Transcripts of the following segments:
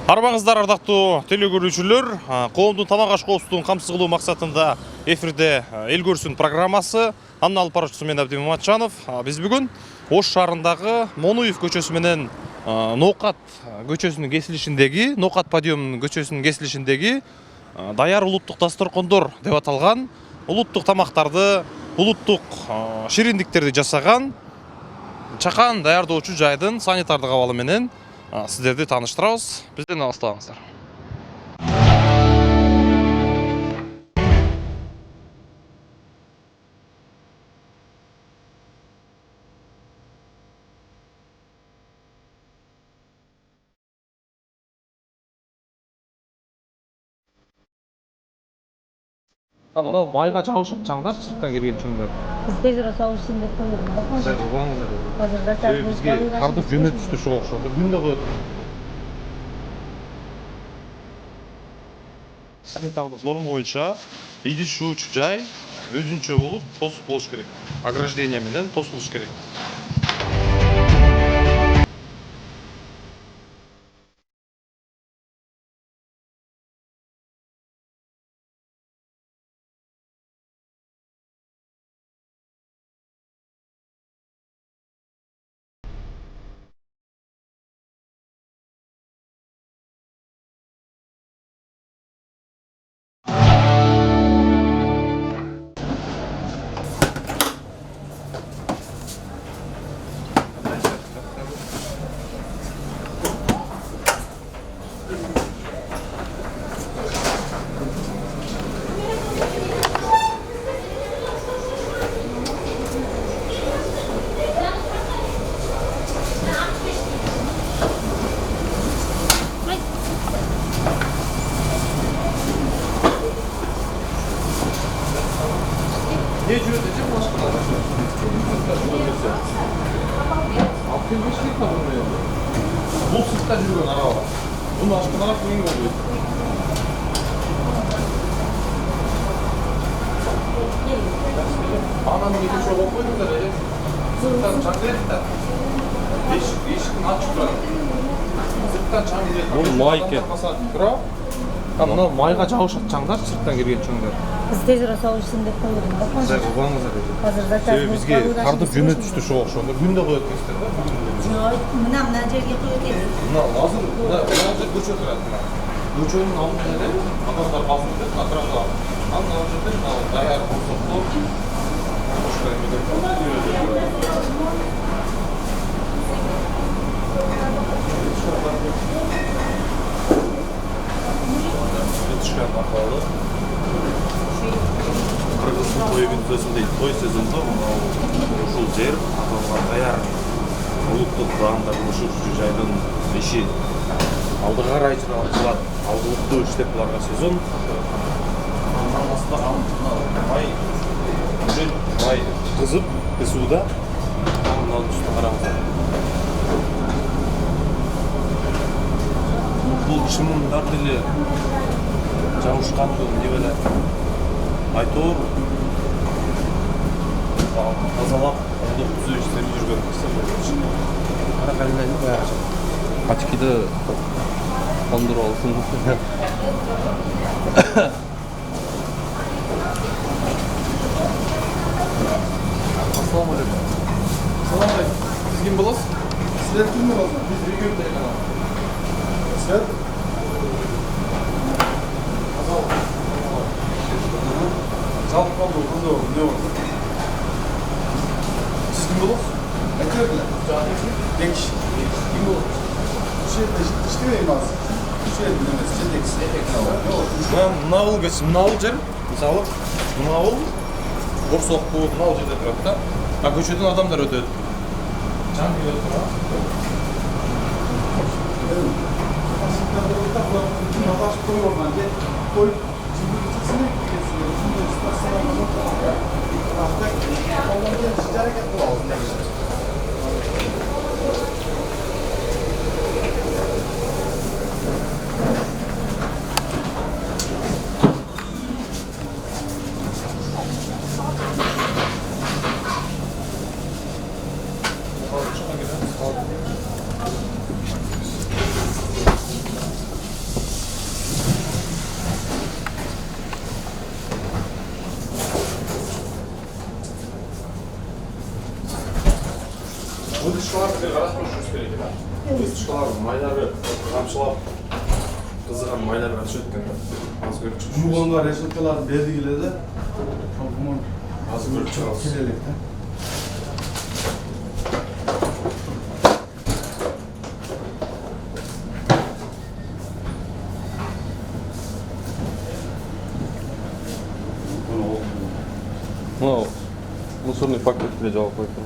Арбаңыздар ардактуу телекөрүүчүлөр, коомдун тамак аш коопсуздугун камсыз кылуу максатында эфирде эл көрсүн программасы. Анын алып баруучусу мен Абдим Маматжанов. Биз бүгүн Ош шаарындагы Монуев көчөсү менен Ноокат көчөсүнүн кесилишиндеги, Ноокат подъемунун көчөсүнүн кесилишиндеги даяр улуттук дасторкондор деп аталган улуттук тамактарды, улуттук шириндиктерди жасаган чакан даярдоочу жайдын санитардык абалы менен сіздерді таныштырабыз. Бізден алыстаңыздар. Мынау майға жауышып жаңдар, сырттан келген чоңдар. Біз тезірі сауышсын деп қойдық. Қойыңыздар. Бізге қарды жөне түсті шығу оқшауды. Күнде қойдық. Санитарлық норма бойынша идиш жууучу жай өзүнчө болуп тосуп болуш керек. Ограждение менен тосулуш керек. Ne çözecek başka da? Altın beşlik mi buraya? Bu sırtta жүрген araba. Bunu başka taraf neyin oluyor? Ananın iki şoba koyduklar ya. Sırttan çak ettiler. Değişikten açık bırakın. Sırttan çak ettiler. Бұл май екен. Бирок мына майга жабышат жаңдар, сырттан келген чоңдар. Біз тезірі сауышсын деп қойдық. Қазірда Себеби бизге карды жөнө түштү ошого окшондор. Күндө коет экенсиздер да? Мына жерге коет экенсиз. Мына азыр мына жер көчө турат мына. Көчөнүн алдында эле адамдар басып кетет, атырапта. Анын ал жерде мына даяр болсоктор. Çıkan arkalı. Kırgızстан той күнтөсүндө той сезонунда ушул жер аталган даяр улуттук таамдар ушул жайдын иши алды карайчылат. Алдылыктуу иштеп буларга сезон. Намазда май кызып кызууда. Анын үстүнө караңыздар. Бул чымындар деле жабышкандыгын деп эле айтор тазалап оңдоп түзүү иштери жүргөн кишилер. Каракалинайны баягы ачкиді кондуруп алсын. Ассаламу алейкум. Салам алейкум. Сиз ким болосуз? Силер ким болосуз? Биз регионда экен. Силер? Жалпы қандай не болды? Сіз кім боласыз? Айтып біле? Бекіш. Кім болады? Іштемейін аз. Ішемейін емес, жетекші. Мына ауыл көші, мына ауыл жер, мысалы, мына ауыл Борсоқ болып, мына ауыл жерде тұрады да. А көшеден адамдар өтеді. Жан келе тұра. Ыстышкаларды қарап көрүшүңүз керек экен. Ыстышкалар майлары камчылап кызыган майларга түшөт экен. Азыр көрүп чыгып. Жууганга решеткаларды берди келеді. Азыр көрүп чыгабыз. Келелек да. Мынау мусорный пакетке жабып койдум.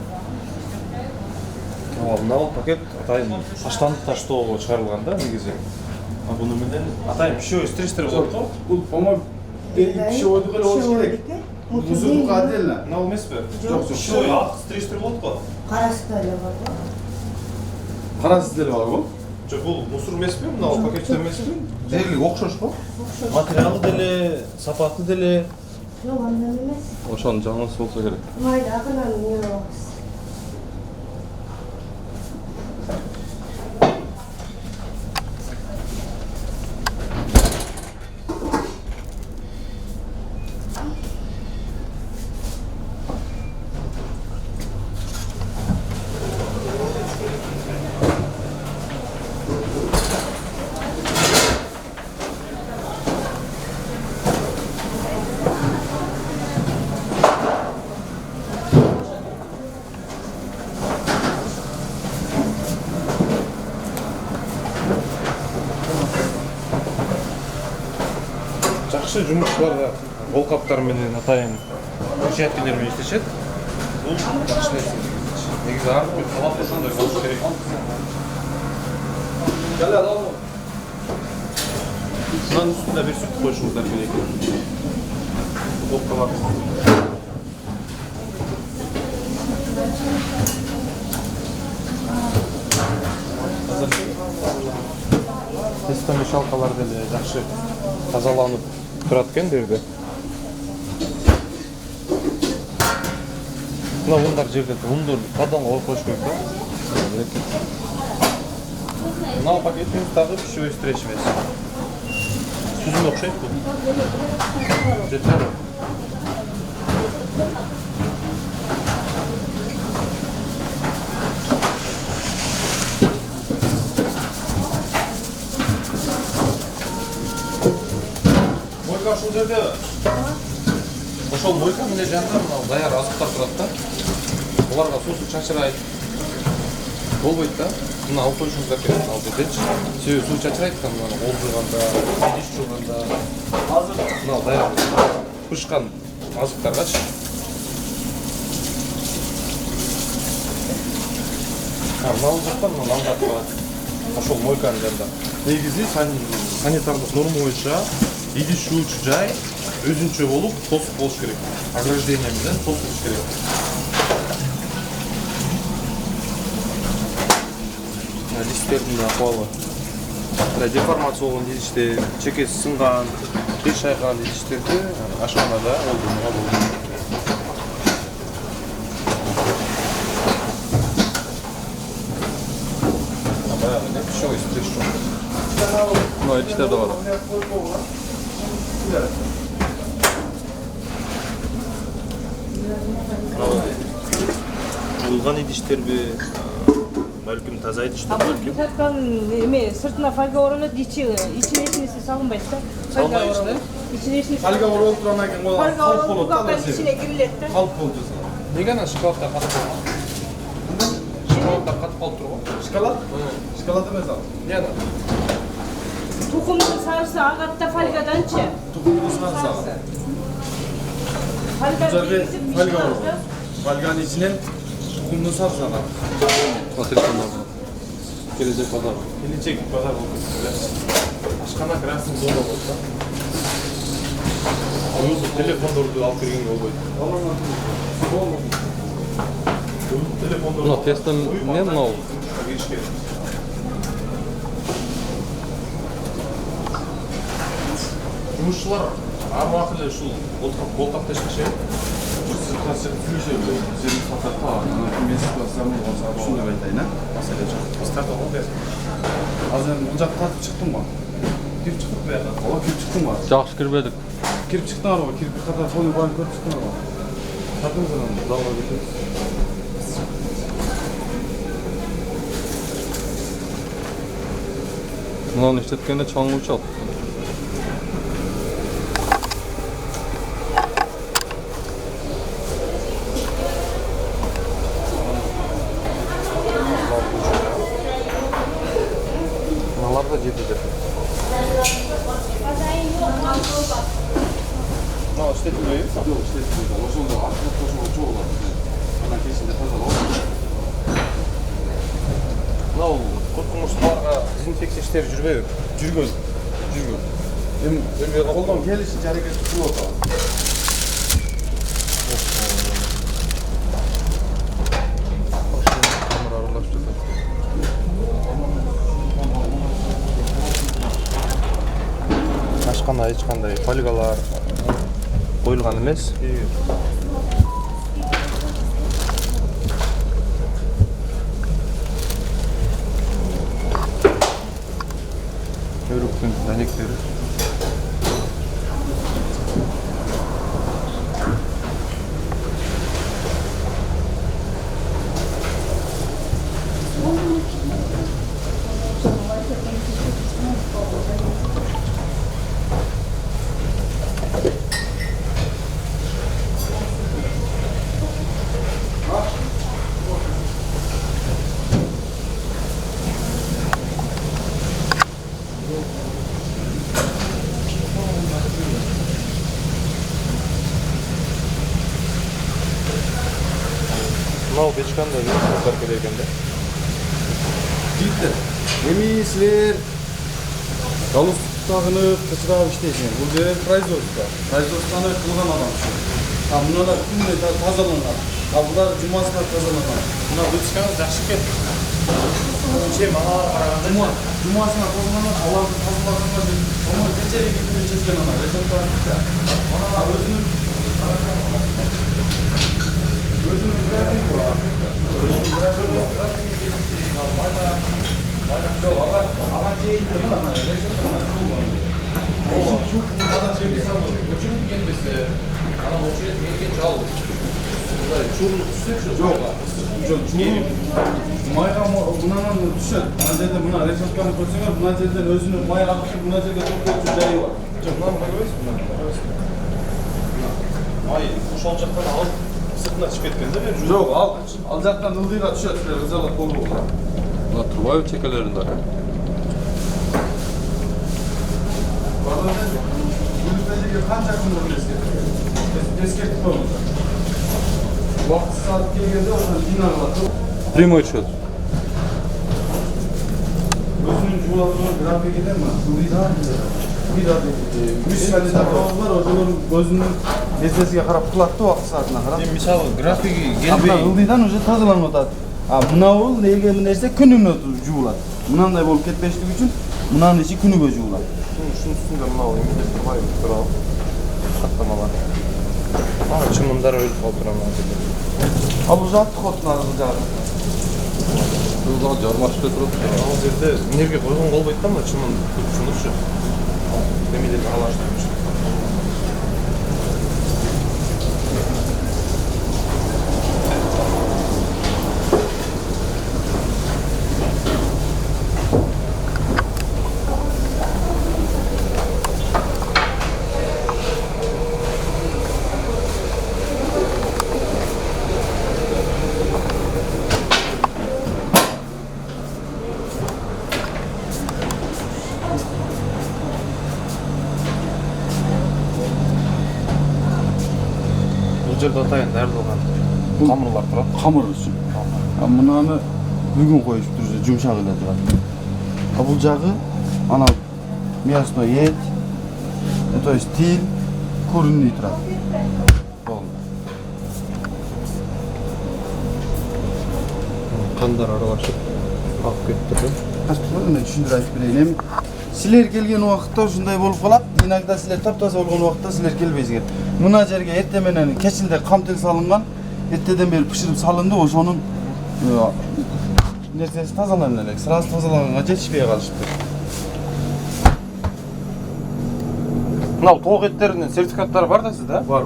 Мынау пакет атайын таштандык таштоого чыгарылган да негизи. Буну менен атайын пищевой стресстер болот го. Бул помог пищевойдук эле болуш керек. Мусордук отдельно. Мына эмеспи? Жок, Пищевой ак стресстер болот го. Карасы эле бар го. Карасыз деле бар го. Жок, бул мусор эмеспи? Мына пакеттер эмеспи? Дээрлик окшош го. Материалы деле, сапаты деле. Жок, андан эмес. Ошонун жаңысы болсо керек. Майда акынан эмне болобуз. Жакшы жумушчулар кол каптар менен атайын ручейкалер менен иштешет. Бул жакшы нерсе. Негизи ар бир талап ошондой болуш керек. Мынанын үстүнө бир сүт коюшуңуздар керек. Копкалар. Тестомешалкалар деле жакшы тазаланып турат экен бу жерде. Мына ундар жерде унду поддонго коюп коюш керек да. Мына пакетimiz дагы пищевой стресс эмес. Сүзүн окшойт бул. Жетер. Ошол жерде ошол мойка менен жанында мына даяр азыктар турат да. Буларга суусу чачырайт. Болбойт да. Мына алып коюшуңуздар керек ал жердечи. Себеби суу чачырайт да, мына ол жууганда, идиш жууганда. Азыр мына даяр бышкан азыктаргачы. Мына жактан мына аңгат бар. Ошол мойканын жанында. Негизи санитардык норма боюнча идиш жуучу жай өзүнчө болуп тосук болуш керек. Ограждение менен тосулуш керек. Листтердин акыбалы. Деформация болгон идиштер, чекеси сынган, кый шайган идиштерди ашканада олдурууга болот. Баягы пищевой стресс жок. Мына идиштер да бар. Жуулган идиштерби, балким таза идиштер А бұл балким. писатканын эме сыртына фольга оролот, ичине эчнеси салынбайт да. Салынбайт, да? Ичине эчнеси. Фольга оролуп турган экен, ол Фольга калп болот да. оролуп ичине кирилет да. Калп болот. Неге ана шоколадтар катып калган? Шоколадтар катып калып турбу? Шоколад? Шоколад эмес ал. Эмне ана? Тукумдун сарысы агатта фольгаданчы. Тукумдун сарысы. Фольга Бул жерде кигизип фольга ичине бар. Фольганын ичинен тукумдун сарысы агат. Телефондар. Келечек базар. Келечек базар болуп кетти. Ашкана красный зона болот да. Өзү телефондорду алып киргенге болбойт. Телефондорду. Мына тесттен эмне мынау? Кириш керек. Жумушчулар ар убакыт эле ушул колтап ташкышет. Ушундай айтайын, Маселе жок. Старта болду. азыр бул жакка тартып чыктым го. Кирип чыктык буяка. Ооба, кирип чыктым го. Жакшы кирбедик. Кирип чыктыңар го, кирип ката фону барып көрүп чыктыңар го. Тартыңыз анан залга кетебиз. Мынаны иштеткенде чаңгуучу ал. Мыналар да жетиде. Мына иштетилбейби? Yok işletmiyor. O zaman aslında koşma çoğu var. Ana kesinlikle fazla var. Мынау куркумуштарга дезинфекция иштери жүрбөйбү? Жүргөн. Жүргөн. Эми колдон келишинче аракет кылып атабыз. Камера аралашып жатат. Ашканда эч кандай фольгалар коюлган эмес. Өрүктүн дәнектери. Мынау печканда кыздар керек экен да. Жигиттер, эми силер галстук тагынып, кычырап иштейсиңер. Бул жер производствоны кылган адам үчүн. Мыналар күнүнө тазаланат. Булар жумасына тазаланат. Мына печкаңыз жакшы экен. Мага караганда Жумасына тазаланат, аларды тазалаганга дейин. Аны кечеге күнү чечкен ана. Ана өзүнүн майга мынанан түшөт. Мына жерде мына решетканы көрсөңөр, мына жерден өзүнүн май акышып, мына жерге токтотчу жайы бар. жок, мынаны көрбөйсүз? Май ошол жактан алып сыртына чыгып кеткен да. Жок, ал жактан ылдыйга түшөт, силер ызалат болбогула. Мына турбайбы чекелеринде? Gülüpeci'ye kanca kılır eskirtip oldu. Vakti saat gelgende oradan dinar alattı. Прямой счет. Gözünün cuvalatına grafik gider mi? Bir daha üç tane takımız var, ocaların gözünün nesnesiga karab kılattı vakti saatine karab. Мисалы графиги Abla келбей ıldıйдан уже тазаланып атат. Мынау элге нерсе күнүнө жуулат. Мынандай болуп кетпештик үчүн мынанын ичи күнүгө жуулат. ушунун үстүндө мынау эмне турбайбы туралы каттамалар. Чымындар өлүп калып турат мына жерде. Ал уже аттык оттун аркы жагы. Бұл жармашты тұрып. Ал жерде энергия койгон болбойт да, мына чымын ушунучу. Немелерди аралаштырып. Бул жерде атайын даярдалган камырлар турат. Камыр үчүн. Мынаны бүгүн коюшуп жүрсө жумшак эле турат. Бул жагы ана мясной ет, то есть тил, куриный турат. Болду. Қандар аралашып алып кетті. Мен түшүндүрүп айтып берейин. Эми силер келген убакытта ушундай болуп калат. Иногда силер таптаза болгон убакытта силер келбейсиңер. Мына жерге эртең менен кечилде камтел салынган, эртеден бери бышырып салынды, ошонун нерсеси тазаланып элек. Сразу тазалаганга жетишпей калышыптыр. Мынау тоок эттеринин сертификаттары бар да сизде? Бар.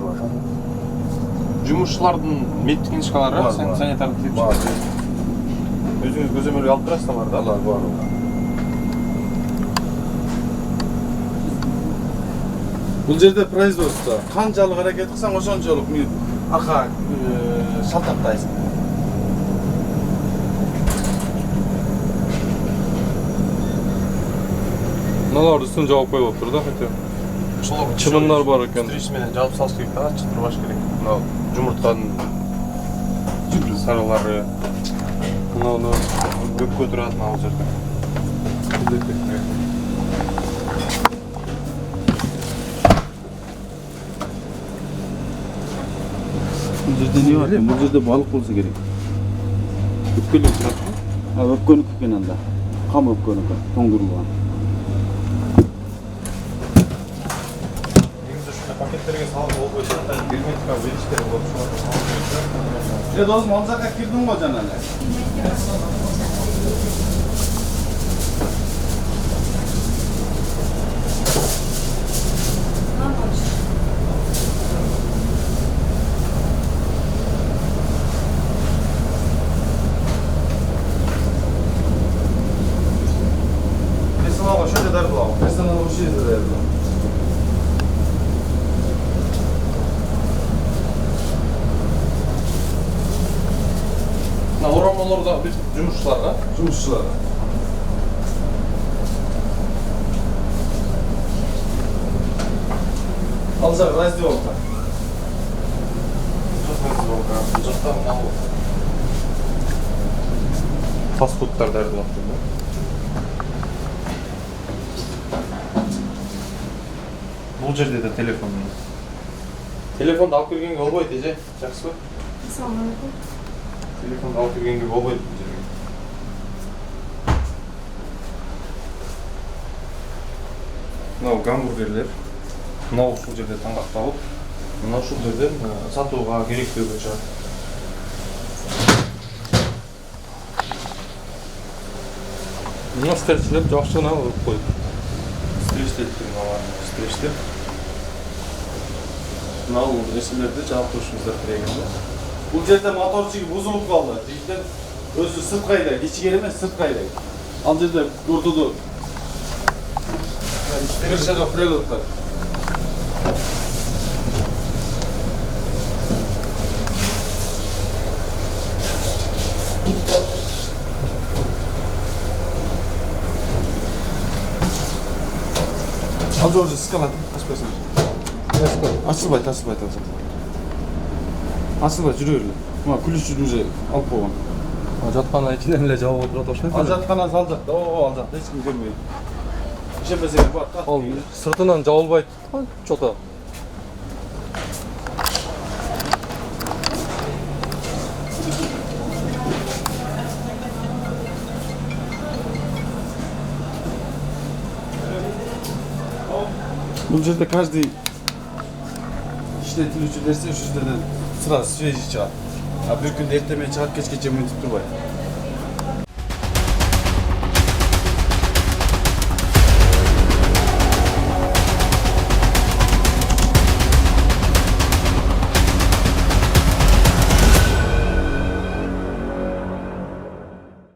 Жумушчулардын медик книжкалары, санитардык сертификат. Өзүңүз көзөмөлгө алып турасыздар да? Бар. Бұл жерде производство. Қаншалық әрекет қылсаң, ошончолук ака шалтақтайсың. Мыналар үстүн жауып коюп отур да, хотя. Чымындар бар экен. менен жауып салыш керек да, чытырбаш керек. Мына жумуртканын сарылары, мынаны көккө турат мына жерде. Бұл жерде не бар? Бұл жерде балық болса керек. Өпкөлүк турат. Өпкөнүк екен анда. Қам өпкөнүк, тоңдырылған. Пакеттерге салып болбойт, герметика величтери болуп чыгат. Досым, ал жаққа кірдің ғой жаңа әлі? Персоналга ошо жерде дарбылабы? Персонал ошо жерде дарбылабы. Мына орамаларда бүт жумушчуларга, Жұмысшыларға. Ал жақ раздевалка. бұл жақта мынау фастфудтар дарбылап тұр да. Бұл жерде де телефон. Телефонды алып келгенге болбойт, эже. Жақсы ба? Ассалаумағалейкум. Телефонды алып келгенге болбойт бұл жерге. Мынау гамбургерлер. Мынау ушул жерде таңдақталып, мына ушул жерден сатууга керектүү чыгат. Мына стерчилер жакшы гана коюп коюп. Стрештеттер мыналар, стрештер. Мынау нерселерди жаап турушуңуздар керек экен да. Бұл жерде моторчиги бузулуп калды. Жигиттер өзү сырткы айдайт, ичиге эмес сырткы айдайт. Ал жерде куртуду крышага прилоттар. Ал жолжы скалады, ашпайсың. Ашылбайт, ашылбайт. Ашылбайт, жүрө берле. Мына күлүшчү уже алып койгон. Жаткан ичинен эле жаап отурат ошондой. Ал жаткандан ал жакта, ал жакта эч ким көрбөйт. Ишенбесең бар, Ал сыртынан жабылбайт. Чото. Бұл жерде каждый иштетилүүчү нерсе ушул жерден сразу свежий чыгат. А бир күндө эртемен чыгат, кечке чейин мынтип турбайт.